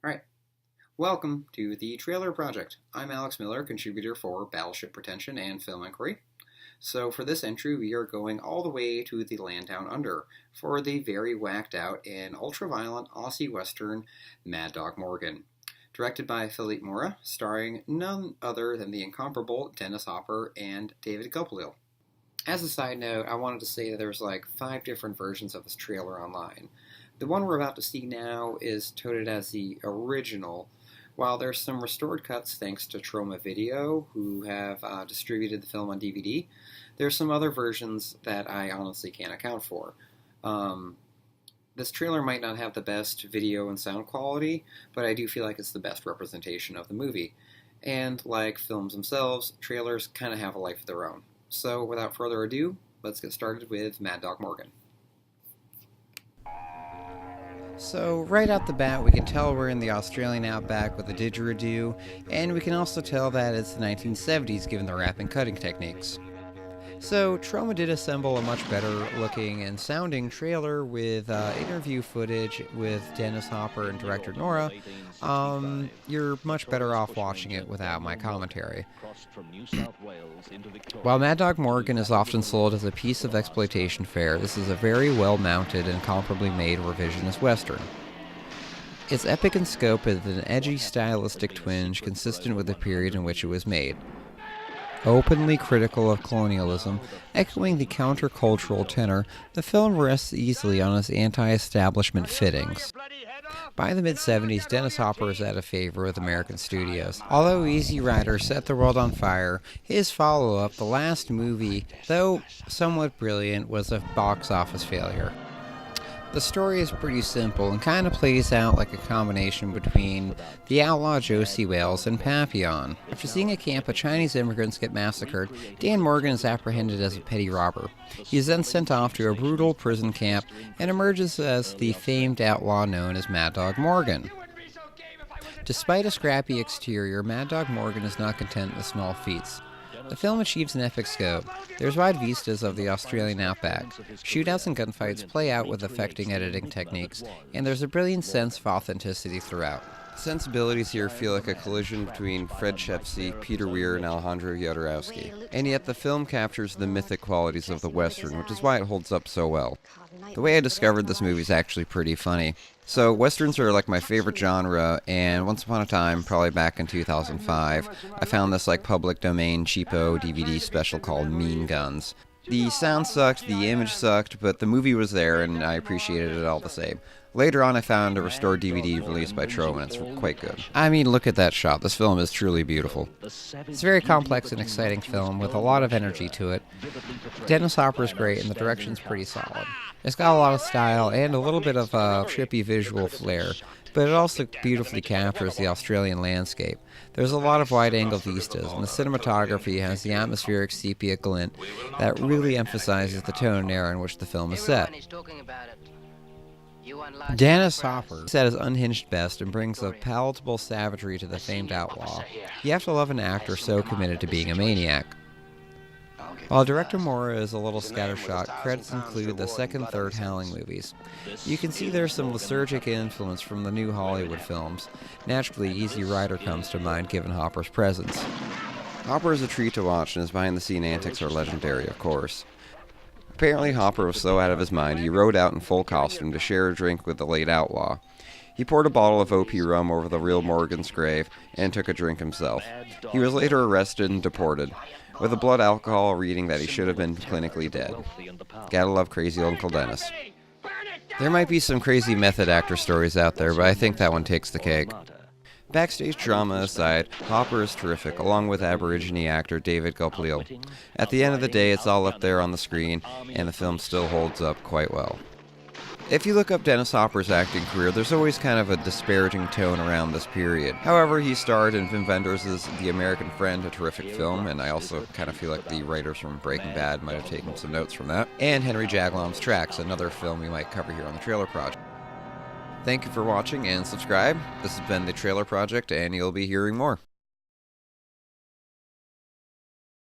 Alright, welcome to the Trailer Project. I'm Alex Miller, contributor for Battleship Pretension and Film Inquiry. So for this entry, we are going all the way to the land down under for the very whacked out and ultra-violent Aussie Western Mad Dog Morgan. Directed by Philippe Mora, starring none other than the incomparable Dennis Hopper and David Copperfield. As a side note, I wanted to say that there's like 5 different versions of this trailer online. The one we're about to see now is touted as the original, while there's some restored cuts thanks to Troma Video, who have distributed the film on DVD. There's some other versions that I honestly can't account for. This trailer might not have the best video and sound quality, but I do feel like it's the best representation of the movie. And like films themselves, trailers kind of have a life of their own. So without further ado, let's get started with Mad Dog Morgan. So right out the bat, we can tell we're in the Australian outback with a didgeridoo, and we can also tell that it's the 1970s given the wrap and cutting techniques. So Troma did assemble a much better looking and sounding trailer with interview footage with Dennis Hopper and director Mora. You're much better off watching it without my commentary. While Mad Dog Morgan is often sold as a piece of exploitation fare, this is a very well-mounted and comparably made revisionist western. It's epic in scope with an edgy stylistic twinge consistent with the period in which it was made. Openly critical of colonialism, echoing the countercultural tenor, the film rests easily on its anti-establishment fittings. By the mid-70s, Dennis Hopper is out of favor with American studios. Although Easy Rider set the world on fire, his follow-up, The Last Movie, though somewhat brilliant, was a box office failure. The story is pretty simple and kind of plays out like a combination between The Outlaw Josie Wales and Papillon. After seeing a camp of Chinese immigrants get massacred, Dan Morgan is apprehended as a petty robber. He is then sent off to a brutal prison camp and emerges as the famed outlaw known as Mad Dog Morgan. Despite a scrappy exterior, Mad Dog Morgan is not content with small feats. The film achieves an epic scope. There's wide vistas of the Australian outback. Shootouts and gunfights play out with affecting editing techniques, and there's a brilliant sense of authenticity throughout. The sensibilities here feel like a collision between Fred Shepsey, Peter Weir, and Alejandro Jodorowsky. And yet the film captures the mythic qualities of the Western, which is why it holds up so well. The way I discovered this movie is actually pretty funny. So, Westerns are like my favorite genre, and once upon a time, probably back in 2005, I found this like public domain cheapo DVD special called Mean Guns. The sound sucked, the image sucked, but the movie was there and I appreciated it all the same. Later on I found a restored DVD released by Troma and it's quite good. I mean, look at that shot, this film is truly beautiful. It's a very complex and exciting film with a lot of energy to it. Dennis Hopper is great and the direction's pretty solid. It's got a lot of style and a little bit of a trippy visual flair, but it also beautifully captures the Australian landscape. There's a lot of wide-angle vistas, and the cinematography has the atmospheric sepia glint that really emphasizes the tone and era in which the film is set. Dennis Hopper is at his unhinged best and brings a palatable savagery to the famed outlaw. You have to love an actor so committed to being a maniac. While director Mora is a little scattershot, credits include the second and third Howling movies. You can see there's some lethargic influence from the new Hollywood films. Naturally, Easy Rider comes to mind given Hopper's presence. Hopper is a treat to watch and his behind-the-scene antics are legendary, of course. Apparently Hopper was so out of his mind he rode out in full costume to share a drink with the late outlaw. He poured a bottle of OP rum over the real Morgan's grave and took a drink himself. He was later arrested and deported, with a blood alcohol reading that he should have been clinically dead. Gotta love crazy Uncle Dennis. There might be some crazy method actor stories out there, but I think that one takes the cake. Backstage drama aside, Hopper is terrific, along with Aborigine actor David Copperfield. At the end of the day, it's all up there on the screen, and the film still holds up quite well. If you look up Dennis Hopper's acting career, there's always kind of a disparaging tone around this period. However, he starred in Wim Wenders' The American Friend, a terrific film, and I also kind of feel like the writers from Breaking Bad might have taken some notes from that, and Henry Jaglom's Tracks, another film we might cover here on the Trailer Project. Thank you for watching and subscribe. This has been the Trailer Project, and you'll be hearing more.